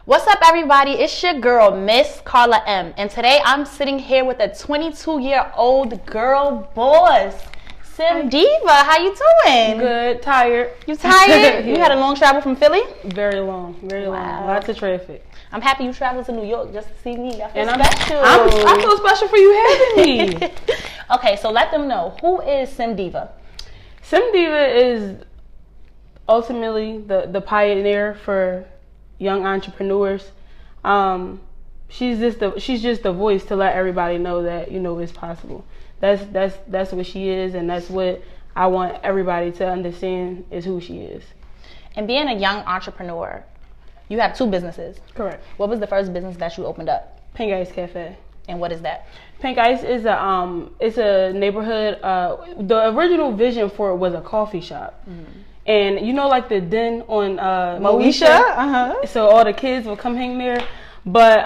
What's up, everybody? It's your girl, Miss Carla M. And today I'm sitting here with a 22-year-old girl boss, Sim Diva. How you doing? Good. Tired. You tired? Yeah. You had a long travel from Philly? Very long. Very long. Lots of traffic. I'm happy you traveled to New York just to see me. I feel and special. I feel special for you having me. Okay, so let them know. Who is Sim Diva? Sim Diva is ultimately the pioneer for young entrepreneurs. She's just the voice to let everybody know that it's possible. That's what she is, and that's what I want everybody to understand is who she is. And being a young entrepreneur, you have two businesses. Correct. What was the first business that you opened up? Pink Ice Cafe. And what is that? Pink Ice is it's a neighborhood. The original vision for it was a coffee shop. And like the den on Moesha? So all the kids would come hang there. But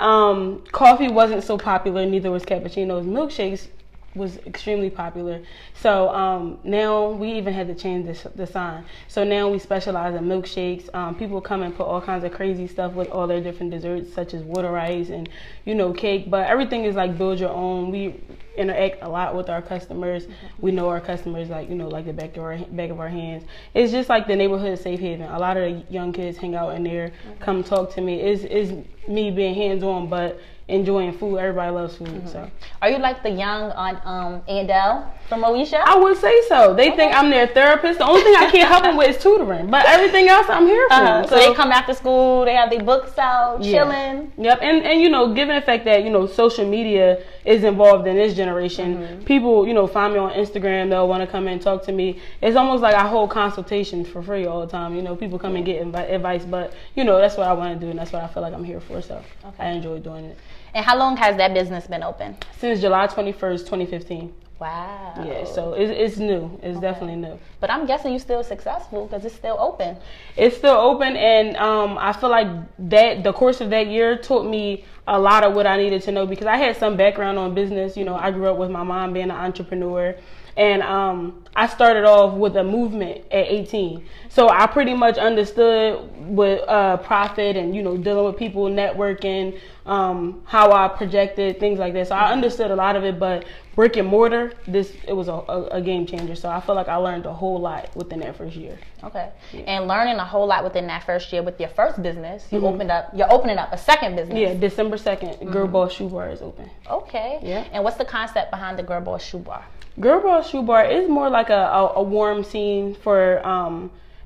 coffee wasn't so popular, neither was cappuccinos. Milkshakes was extremely popular. So now we even had to change the sign. So now we specialize in milkshakes. People come and put all kinds of crazy stuff with all their different desserts, such as water ice and cake. But everything is like build your own. We interact a lot with our customers. We know our customers like the back of our hands. It's just like the neighborhood safe haven. A lot of the young kids hang out in there, come talk to me. It's me being hands on, but enjoying food. Everybody loves food. So, are you like the young on Andel from Moesha? I would say so. They think I'm their therapist. The only thing I can't help them with is tutoring, but everything else I'm here for. So they come after school. They have their books out, chilling. Yep. And given the fact that social media is involved in this generation, people find me on Instagram. They'll want to come in and talk to me. It's almost like I hold consultations for free all the time. People come and get advice, but that's what I want to do, and that's what I feel like I'm here for. So I enjoy doing it. And how long has that business been open? Since July 21st, 2015. Wow. Yeah, so it's new. It's definitely new. But I'm guessing you're still successful because it's still open. It's still open, and I feel like that the course of that year taught me a lot of what I needed to know, because I had some background on business. I grew up with my mom being an entrepreneur. And I started off with a movement at 18. So I pretty much understood what profit and, dealing with people, networking, how I projected, things like that. So I understood a lot of it, but brick and mortar, it was a game changer. So I feel like I learned a whole lot within that first year. Okay. Yeah. And learning a whole lot within that first year with your first business, you're opening up a second business. Yeah, December 2nd, Girl Boss Shoe Bar is open. Okay. Yeah. And what's the concept behind the Girl Boss Shoe Bar? Girl Boss Shoe Bar is more like a warm scene for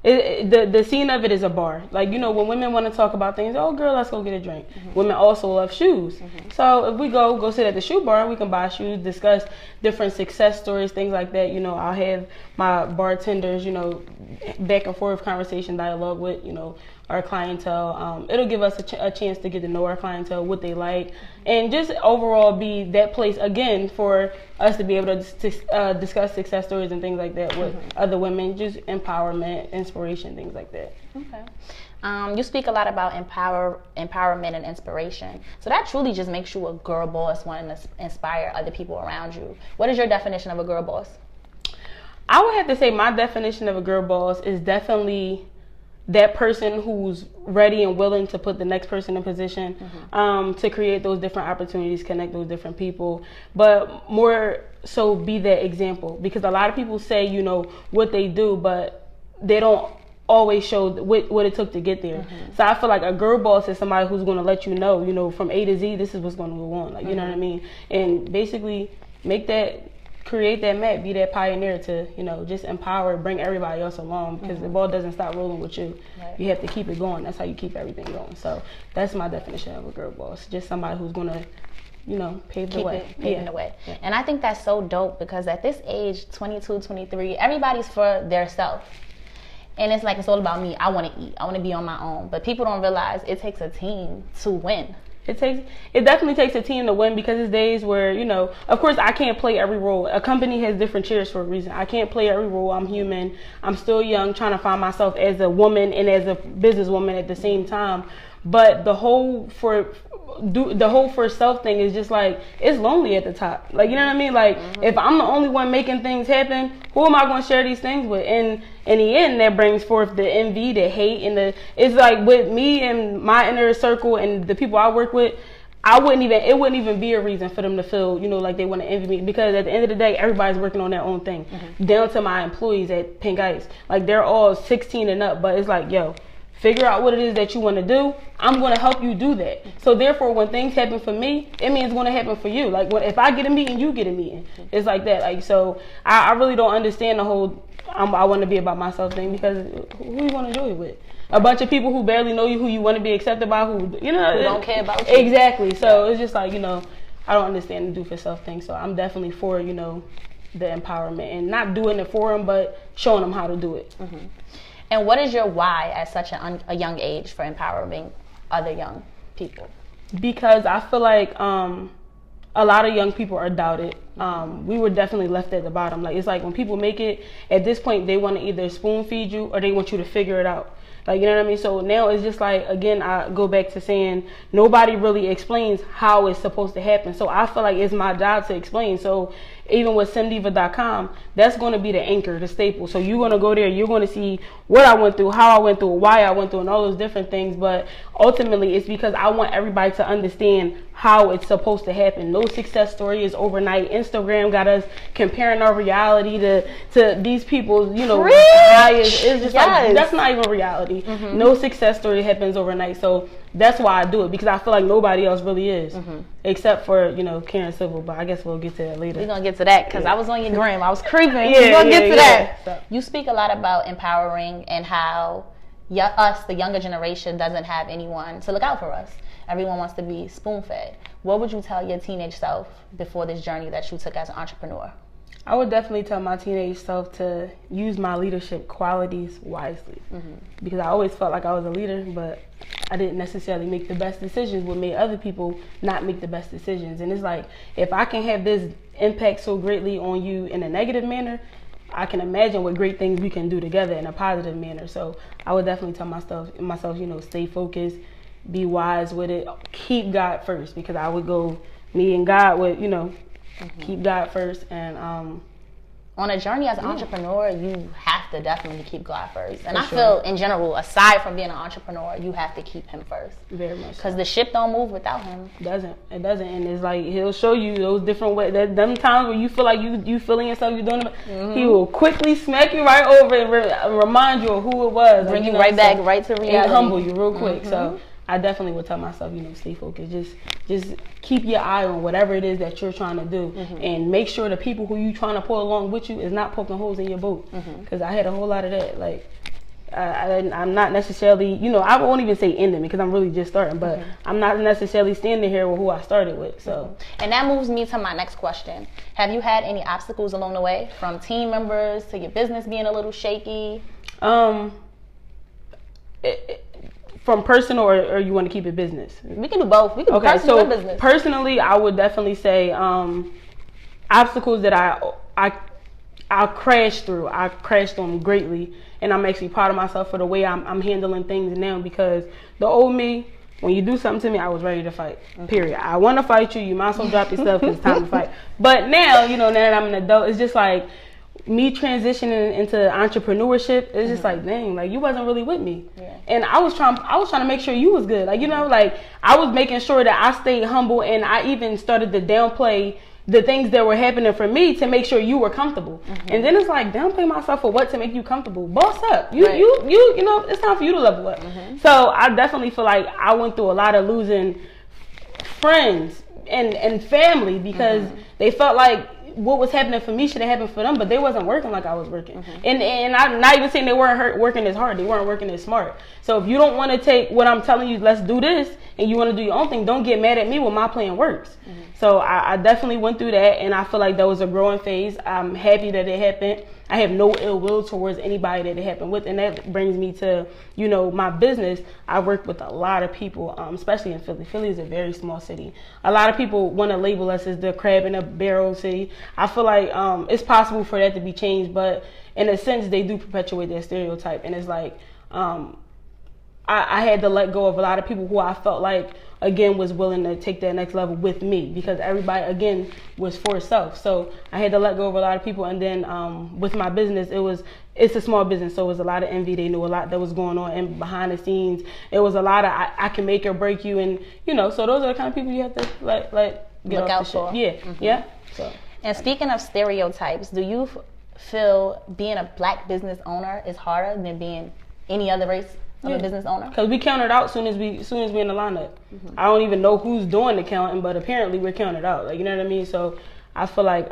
the scene of it is a bar. Like, when women want to talk about things, oh girl, let's go get a drink. Women also love shoes. So if we go sit at the shoe bar, we can buy shoes, discuss different success stories, things like that. I'll have my bartenders, back and forth conversation dialogue with, our clientele. It'll give us a chance to get to know our clientele, what they like, and just overall be that place again for us to be able to discuss success stories and things like that with other women, just empowerment, inspiration, things like that. Okay. You speak a lot about empowerment and inspiration. So that truly just makes you a girl boss, wanting to inspire other people around you. What is your definition of a girl boss? I would have to say my definition of a girl boss is definitely that person who's ready and willing to put the next person in position to create those different opportunities, connect those different people, but more so be that example. Because a lot of people say, what they do, but they don't always show what it took to get there. So I feel like a girl boss is somebody who's going to let you know, from A to Z, this is what's going to go on. Like, you know what I mean? And basically create that map, be that pioneer to, just empower, bring everybody else along, because the ball doesn't stop rolling with you. Right. You have to keep it going. That's how you keep everything going. So that's my definition of a girl boss. Just somebody who's going to, pave the way. Paving the way. Yeah. And I think that's so dope, because at this age, 22, 23, everybody's for their self. And it's like, it's all about me. I want to eat. I want to be on my own. But people don't realize it takes a team to win. It definitely takes a team to win, because there's days where, of course I can't play every role. A company has different chairs for a reason. I can't play every role. I'm human. I'm still young, trying to find myself as a woman and as a businesswoman at the same time. But the whole, for do the whole for self thing is just like, it's lonely at the top. Like, you know what I mean? Like, if I'm the only one making things happen, who am I going to share these things with? And in the end, that brings forth the envy, the hate, and it's like with me and my inner circle and the people I work with, it wouldn't even be a reason for them to feel, like they want to envy me, because at the end of the day, everybody's working on their own thing. Down to my employees at Pink Ice. Like, they're all 16 and up, but it's like, yo, figure out what it is that you want to do. I'm going to help you do that. So therefore, when things happen for me, it means it's going to happen for you. Like, if I get a meeting, you get a meeting. It's like that. Like, so I really don't understand the whole I want to be about myself thing, because who you want to do it with? A bunch of people who barely know you, who you want to be accepted by, who don't care about you. Exactly. So it's just like, I don't understand the do for self thing. So I'm definitely for, the empowerment, and not doing it for them, but showing them how to do it. And what is your why at such a young age for empowering other young people? Because I feel like a lot of young people are doubted. We were definitely left at the bottom. Like, it's like when people make it, at this point, they want to either spoon feed you or they want you to figure it out. Like, you know what I mean? So now it's just like, again, I go back to saying nobody really explains how it's supposed to happen. So I feel like it's my job to explain. So even with simdiva.com, that's going to be the anchor, the staple. So you're going to go there, you're going to see what I went through, how I went through, why I went through, and all those different things. But ultimately, it's because I want everybody to understand how it's supposed to happen. No success story is overnight. Instagram got us comparing our reality to these people's, highest. It's just like, that's not even reality. No success story happens overnight. So that's why I do it, because I feel like nobody else really is, except for, Karen Civil. But I guess we'll get to that later. We're going to get to that, because I was on your gram. I was creeping. We're going to get to that. So. You speak a lot about empowering and how us, the younger generation, doesn't have anyone to look out for us. Everyone wants to be spoon-fed. What would you tell your teenage self before this journey that you took as an entrepreneur? I would definitely tell my teenage self to use my leadership qualities wisely, because I always felt like I was a leader, but I didn't necessarily make the best decisions, what made other people not make the best decisions. And it's like, if I can have this impact so greatly on you in a negative manner, I can imagine what great things we can do together in a positive manner. So I would definitely tell myself, stay focused, be wise with it, keep God first, because I would go, me and God would, keep God first. And on a journey as an entrepreneur, you have to definitely keep God first. And I feel in general, aside from being an entrepreneur, you have to keep him first. Very much. Because the ship don't move without him. It doesn't. And it's like, he'll show you those different ways. Them times where you feel like you feeling yourself, you doing it. He will quickly smack you right over and remind you of who it was. Bring you right back, right to reality. And humble you real quick. So I definitely would tell myself, stay focused. Just keep your eye on whatever it is that you're trying to do, and make sure the people who you trying to pull along with you is not poking holes in your boat. Because I had a whole lot of that. Like, I'm not necessarily, I won't even say ending, because I'm really just starting, but I'm not necessarily standing here with who I started with. So, and that moves me to my next question. Have you had any obstacles along the way, from team members to your business being a little shaky? From personal, or you want to keep it business? We can do both. We can do personal and business. Personally, I would definitely say obstacles that I crashed through. I crashed on greatly, and I'm actually proud of myself for the way I'm handling things now, because the old me, when you do something to me, I was ready to fight. Period. I want to fight you. You might as well drop your stuff, because it's time to fight. But now, now that I'm an adult, it's just like, me transitioning into entrepreneurship, it's just like, dang, like, you wasn't really with me. And I was trying to make sure you was good. Like, like, I was making sure that I stayed humble, and I even started to downplay the things that were happening for me to make sure you were comfortable. And then it's like, downplay myself for what? To make you comfortable. Boss up. You it's time for you to level up. So I definitely feel like I went through a lot of losing friends and family, because they felt like what was happening for me should have happened for them, but they wasn't working like I was working. And I'm not even saying they weren't working as hard. They weren't working as smart. So if you don't want to take what I'm telling you, let's do this, and you want to do your own thing, don't get mad at me when my plan works. So I definitely went through that, and I feel like that was a growing phase. I'm happy that it happened. I have no ill will towards anybody that it happened with, and that brings me to, my business. I work with a lot of people, especially in Philly. Philly is a very small city. A lot of people want to label us as the crab in a barrel city. I feel like it's possible for that to be changed, but in a sense, they do perpetuate that stereotype, and it's like, I had to let go of a lot of people who I felt like, again, was willing to take that next level with me, because everybody, again, was for self. So I had to let go of a lot of people. And then with my business, it's a small business, so it was a lot of envy. They knew a lot that was going on, and behind the scenes, it was a lot of I can make or break you, and so those are the kind of people you have to let get look out for. Yeah, yeah. So. And speaking of stereotypes, do you feel being a black business owner is harder than being any other race of a business owner? Because we counted out soon as we in the lineup. I don't even know who's doing the counting, but apparently we're counted out. Like, you know what I mean? So I feel like,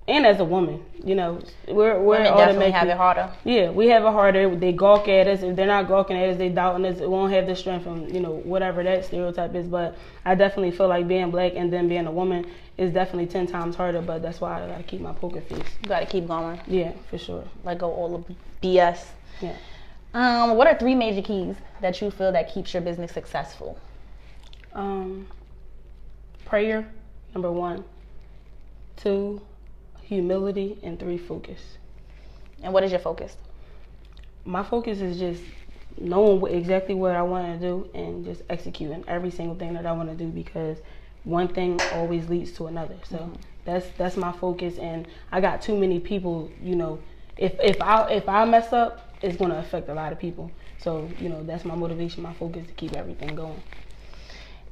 and as a woman, we're women definitely have it harder. Yeah, we have it harder. They gawk at us. If they're not gawking at us, they doubting us. It won't have the strength from whatever that stereotype is. But I definitely feel like being black and then being a woman is definitely 10 times harder. But that's why I gotta keep my poker face. You gotta keep going. Yeah, for sure. Let go all the BS. Yeah. What are 3 major keys that you feel that keeps your business successful? Prayer, number 1. 2, humility, and 3, focus. And what is your focus? My focus is just knowing exactly what I want to do and just executing every single thing that I want to do, because one thing always leads to another. So that's my focus, and I got too many people. If I mess up, it's going to affect a lot of people. So that's my motivation, my focus, to keep everything going.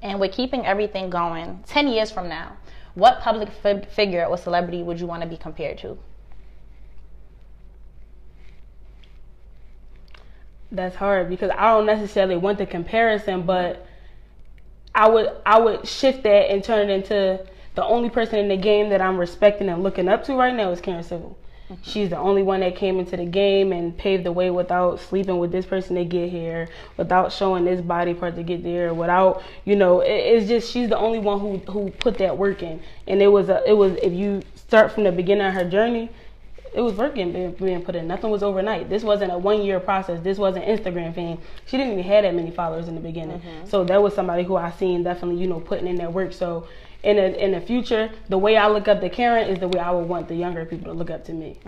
And with keeping everything going, 10 years from now, what public figure or celebrity would you want to be compared to? That's hard, because I don't necessarily want the comparison, but I would shift that and turn it into the only person in the game that I'm respecting and looking up to right now is Karen Civil. She's the only one that came into the game and paved the way without sleeping with this person to get here, without showing this body part to get there, without, it's just, she's the only one who put that work in. And it was if you start from the beginning of her journey, it was work being put in. Nothing was overnight. This wasn't a 1-year process. This wasn't Instagram fame. She didn't even have that many followers in the beginning. So that was somebody who I seen definitely, putting in that work. So in the future, the way I look up to Karen is the way I would want the younger people to look up to me.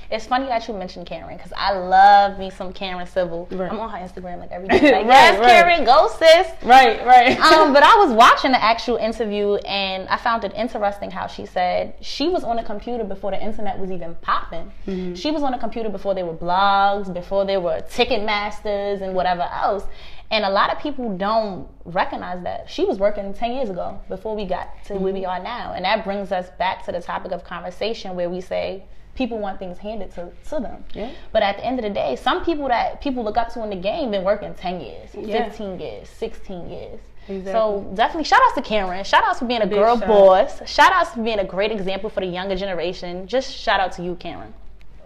It's funny that you mentioned Karen, because I love me some Karen Civil. Right. I'm on her Instagram like every day. Like, yes, right. Karen, go sis. Right. But I was watching the actual interview, and I found it interesting how she said she was on a computer before the internet was even popping. She was on a computer before there were blogs, before there were Ticketmasters and whatever else. And a lot of people don't recognize that. She was working 10 years ago before we got to where we are now. And that brings us back to the topic of conversation where we say people want things handed to them. Yeah. But at the end of the day, some people that people look up to in the game been working 10 years, 15 years, 16 years. Exactly. So definitely shout outs to Karen. Shout outs for being a girl boss. Shout outs for being a great example for the younger generation. Just shout out to you, Karen.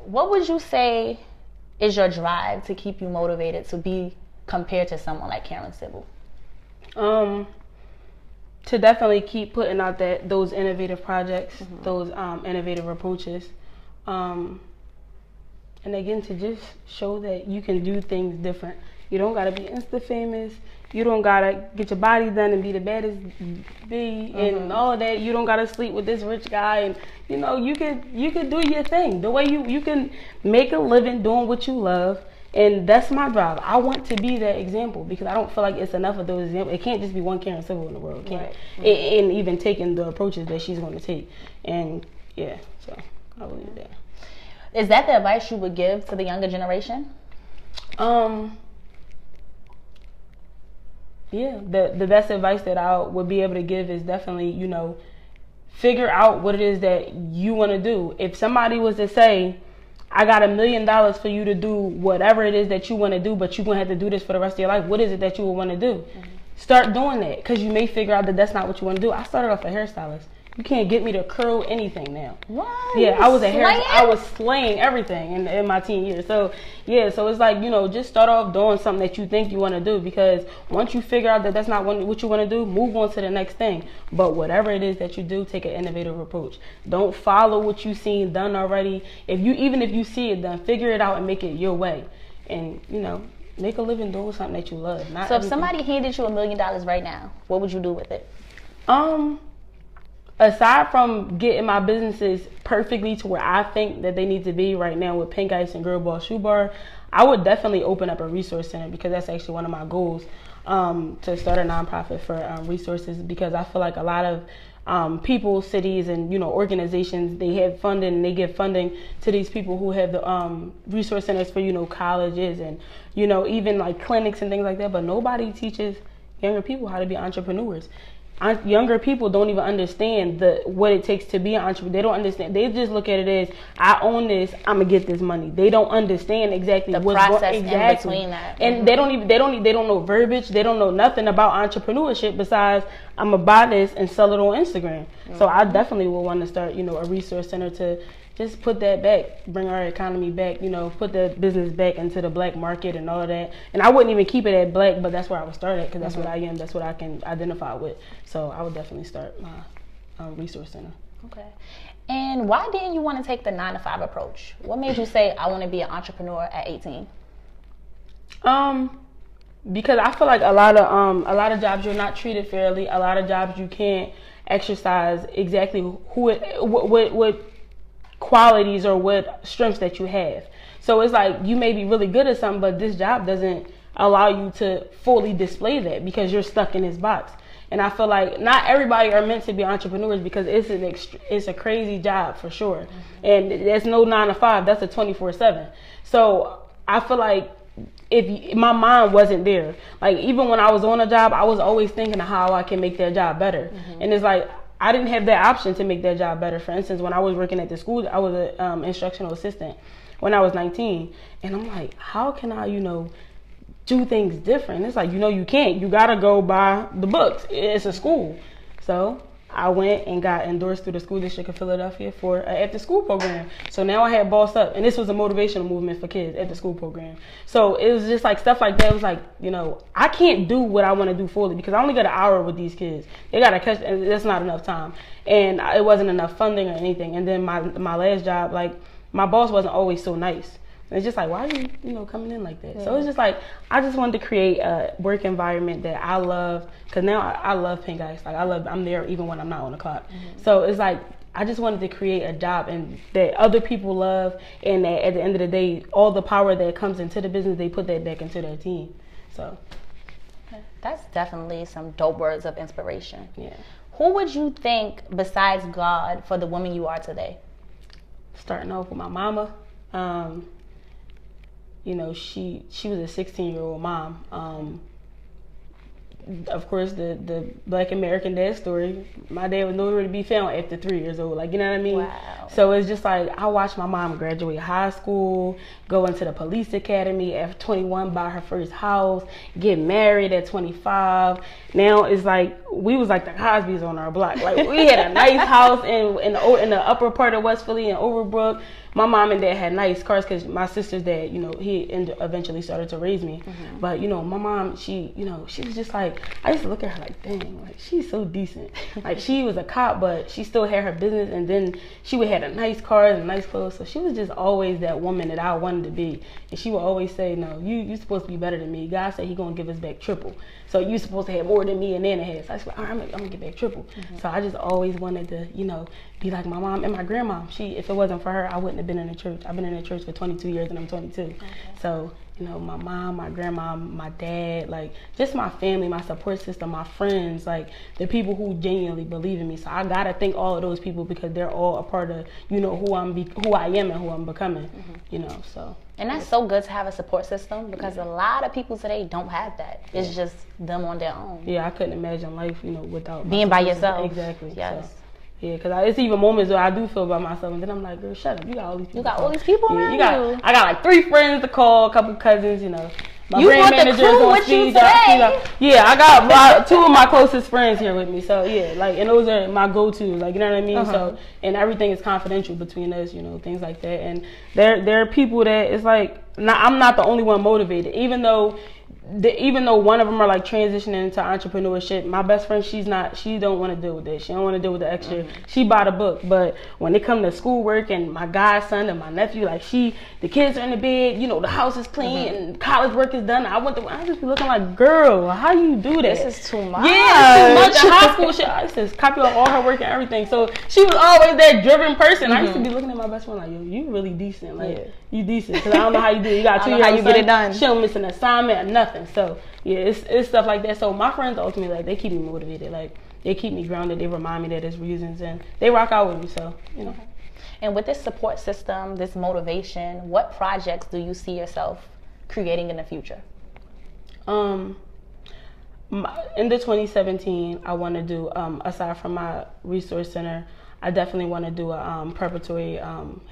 What would you say is your drive to keep you motivated to be compared to someone like Karen Civil? To definitely keep putting out those innovative projects, those innovative approaches, and again to just show that you can do things different. You don't gotta be Insta famous. You don't gotta get your body done and be the baddest bee and all of that. You don't gotta sleep with this rich guy, and you could do your thing the way you can make a living doing what you love. And that's my drive. I want to be that example, because I don't feel like it's enough of those examples. It can't just be one Karen Civil in the world. It can't. Right. And even taking the approaches that she's going to take. And yeah, so I believe that. Is that the advice you would give to the younger generation? Yeah, the best advice that I would be able to give is definitely, figure out what it is that you want to do. If somebody was to say, I got $1 million for you to do whatever it is that you want to do, but you're going to have to do this for the rest of your life, what is it that you would want to do? Start doing that, because you may figure out that that's not what you want to do. I started off a hairstylist. You can't get me to curl anything now. What? Yeah, I was slaying everything in my teen years. So yeah, so it's like, just start off doing something that you think you want to do, because once you figure out that that's not what you want to do, move on to the next thing. But whatever it is that you do, take an innovative approach. Don't follow what you've seen done already. Even if you see it done, figure it out and make it your way. And make a living doing something that you love. So if somebody handed you $1 million right now, what would you do with it? aside from getting my businesses perfectly to where I think that they need to be right now with Pink Ice and Girl Boss Shoe Bar, I would definitely open up a resource center, because that's actually one of my goals, to start a nonprofit for resources, because I feel like a lot of people, cities, and organizations, they have funding and they give funding to these people who have the resource centers for colleges and even like clinics and things like that, but nobody teaches younger people how to be entrepreneurs. Younger people don't even understand what it takes to be an entrepreneur. They don't understand. They just look at it as, I own this, I'm gonna get this money. They don't understand exactly the what's process in between that. And they don't know verbiage. They don't know nothing about entrepreneurship besides, I'm gonna buy this and sell it on Instagram. So I definitely will want to start a resource center to just put that back, bring our economy back, put the business back into the black market and all of that. And I wouldn't even keep it at black, but that's where I would start at, because that's what I am. That's what I can identify with. So I would definitely start my resource center. Okay. And why didn't you want to take the 9-to-5 approach? What made you say, I want to be an entrepreneur at 18? Because I feel like a lot of jobs you're not treated fairly. A lot of jobs you can't exercise exactly what qualities or what strengths that you have. So it's like, you may be really good at something, but this job doesn't allow you to fully display that, because you're stuck in this box. And I feel like not everybody are meant to be entrepreneurs, because it's a crazy job for sure. And there's no 9-to-5, that's a 24/7. So I feel like if my mind wasn't there, like even when I was on a job, I was always thinking of how I can make that job better. And it's like, I didn't have that option to make that job better. For instance, when I was working at the school, I was an instructional assistant when I was 19. And I'm like, how can I, do things different? It's like, you can't. You got to go by the books. It's a school. So I went and got endorsed through the school district of Philadelphia for an after-school program. So now I had Boss Up. And this was a motivational movement for kids at the school program. So it was just like stuff like that. It was like, I can't do what I want to do fully, because I only got an hour with these kids. They got to catch, and that's not enough time. And it wasn't enough funding or anything. And then my last job, like, my boss wasn't always so nice. And it's just like, why are you, coming in like that? Yeah. So it's just like, I just wanted to create a work environment that I love, because now I love Pink Ice. Like, I'm there even when I'm not on the clock. So it's like, I just wanted to create a job and that other people love, and that at the end of the day, all the power that comes into the business, they put that back into their team. So that's definitely some dope words of inspiration. Yeah. Who would you thank besides God for the woman you are today? Starting off with my mama. She was a 16-year-old mom. Of course, the Black American dad story. My dad was nowhere to be found after 3 years old. Like, you know what I mean? Wow. So it's just like, I watched my mom graduate high school, go into the police academy at 21, buy her first house, get married at 25. Now it's like, we was like the Cosbys on our block. Like, we had a nice house in the upper part of West Philly in Overbrook. My mom and dad had nice cars, because my sister's dad, he eventually started to raise me. But, my mom, she was just like, I used to look at her like, dang, like, she's so decent. Like, she was a cop, but she still had her business, and then she would have a nice cars and nice clothes. So she was just always that woman that I wanted to be. And she would always say, no, you're supposed to be better than me. God said He gonna give us back triple. So you're supposed to have more than me and Nana has. So I was like, all right, I'm gonna get back triple. So I just always wanted to, be like my mom and my grandma. If it wasn't for her, I wouldn't have been in the church. I've been in the church for 22 years and I'm 22. Okay. So, my mom, my grandma, my dad, like, just my family, my support system, my friends, like, the people who genuinely believe in me. So I gotta thank all of those people, because they're all a part of, who I am and who I'm becoming, so. And that's so good to have a support system, because a lot of people today don't have that. It's just them on their own. Yeah, I couldn't imagine life, without being by yourself. Exactly. Yes. So. Yeah, because it's even moments where I do feel by myself, and then I'm like, girl, shut up. You got all these people. You got all these people around you. I got like 3 friends to call, a couple cousins, My you brand brought the crew with you today. Yeah, I got 2 of my closest friends here with me. So, yeah, like, and those are my go-tos, like, you know what I mean? So, and everything is confidential between us, things like that. And there are people that it's like, I'm not the only one motivated, even though even though one of them are like transitioning into entrepreneurship, my best friend, she don't want to deal with this. She don't want to deal with the extra. She bought a book, but when it come to schoolwork and my godson and my nephew, like the kids are in the bed, the house is clean and college work is done. I just be looking like, girl, how you do that? This is too much. Yeah, it's too much. In high school shit, I used to copy off all her work and everything. So she was always that driven person. I used to be looking at my best friend like, yo, you really decent. Like, you decent. Because I don't know how you do it. You got 2 years. How you get it done. She don't miss an assignment or nothing. So yeah, it's stuff like that. So my friends ultimately, like, they keep me motivated. Like, they keep me grounded. They remind me that there's reasons, and they rock out with me. So And with this support system, this motivation, what projects do you see yourself creating in the future? In the 2017, I want to do, aside from my resource center, I definitely want to do a preparatory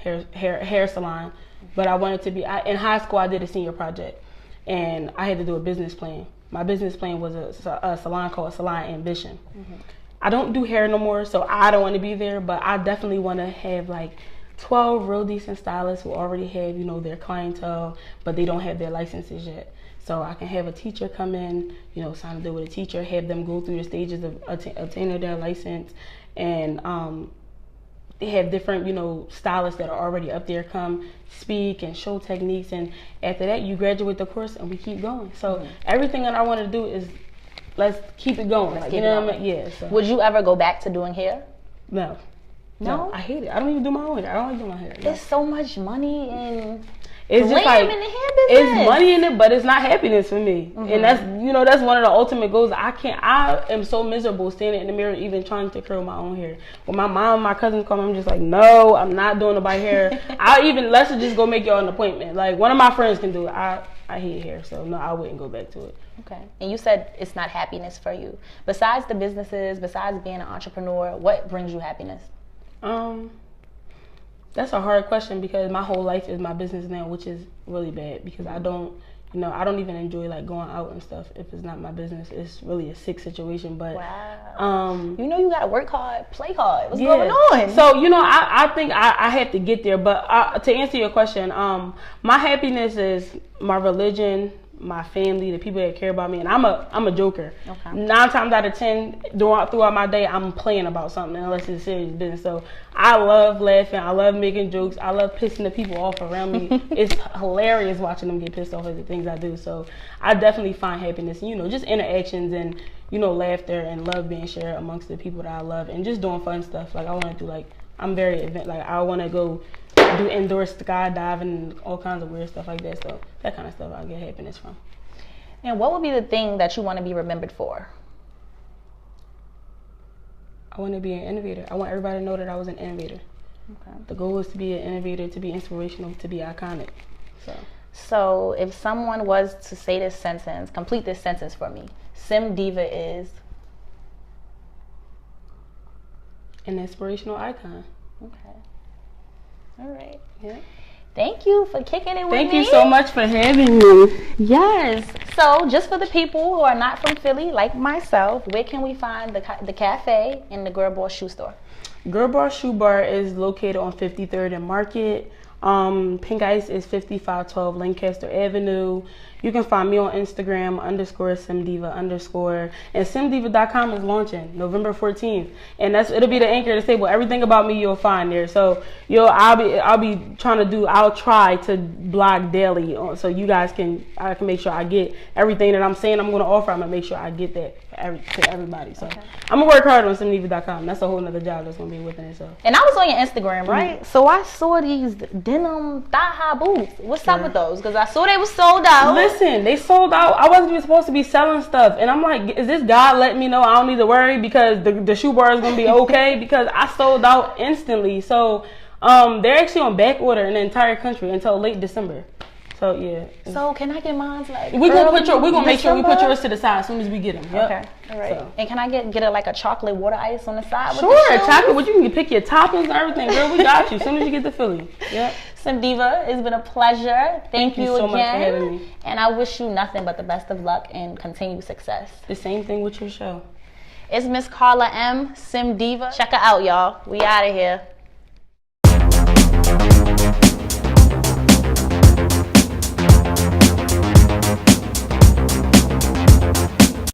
hair salon. But I wanted to be, in high school, I did a senior project, and I had to do a business plan. My business plan was a salon called Salon Ambition. I don't do hair no more, so I don't want to be there, but I definitely want to have like 12 real decent stylists who already have, their clientele, but they don't have their licenses yet. So I can have a teacher come in, sign a deal with a teacher, have them go through the stages of obtaining their license, and they have different, stylists that are already up there come speak and show techniques, and after that you graduate the course and we keep going. So everything that I want to do is let's keep it going. Like, what I mean? Yeah. So. Would you ever go back to doing hair? No. I hate it. I don't even do my own hair. I don't like doing my hair. No. It's so much money and it's just like, in the hair business. It's money in it, but it's not happiness for me. And that's that's one of the ultimate goals. I am so miserable standing in the mirror even trying to curl my own hair. When my mom and my cousins come, I'm just like, no, I'm not doing nobody hair. Let's just go make y'all an appointment. Like, one of my friends can do it. I hate hair, so no, I wouldn't go back to it. Okay. And you said it's not happiness for you. Besides the businesses, besides being an entrepreneur, what brings you happiness? That's a hard question because my whole life is my business now, which is really bad because I don't even enjoy like going out and stuff if it's not my business. It's really a sick situation, but wow. You gotta work hard, play hard. What's going on? So I think I have to get there, but to answer your question, my happiness is my religion, my family, the people that care about me, and I'm a joker. Okay. 9 times out of 10 throughout my day, I'm playing about something unless it's serious business. So I love laughing, I love making jokes, I love pissing the people off around me. It's hilarious watching them get pissed off at the things I do. So I definitely find happiness, just interactions and laughter and love being shared amongst the people that I love, and just doing fun stuff. Like, I want to do I'm very I want to go do indoor skydiving and all kinds of weird stuff like that. So that kind of stuff I get happiness from. And what would be the thing that you want to be remembered for? I want to be an innovator. I want everybody to know that I was an innovator. Okay. The goal is to be an innovator, to be inspirational, to be iconic. So if someone was to say this sentence, complete this sentence for me. Sim Diva is? An inspirational icon. Okay. All right. Yeah. Thank you for kicking it with me. Thank you so much for having me. Yes. So just for the people who are not from Philly, like myself, where can we find the cafe and the Girl Boss Shoe Store? Girl Boss Shoe Bar is located on 53rd and Market. Pink Ice is 5512 Lancaster Avenue. You can find me on Instagram _SimDiva_, and SimDiva.com is launching November 14th, and it'll be the anchor to stable. Everything about me you'll find there. So I'll try to blog daily so you guys I can make sure I get everything that I'm saying I'm going to offer. I'm gonna make sure I get that to everybody. So okay. I'm gonna work hard on SimDiva.com. That's a whole nother job that's gonna be within it. So. And I was on your Instagram, right? So I saw these denim thigh-high boots. What's up with those? Because I saw they were sold out. Listen, they sold out. I wasn't even supposed to be selling stuff, and I'm like, is this God letting me know I don't need to worry because the shoe bar is gonna be okay? Because I sold out instantly. So they're actually on back order in the entire country until late December. So yeah. So can I get mine we're gonna make sure we put yours to the side as soon as we get them. Yep. Okay. All right. So. And can I get it like a chocolate water ice on the side? Sure, chocolate. You can pick your toppings and everything, girl. We got you as soon as you get to Philly. Yep. Sim Diva, it's been a pleasure. Thank you so again. much for having me. And I wish you nothing but the best of luck and continued success. The same thing with your show. It's Miss Carla M, Sim Diva. Check her out, y'all. We out of here.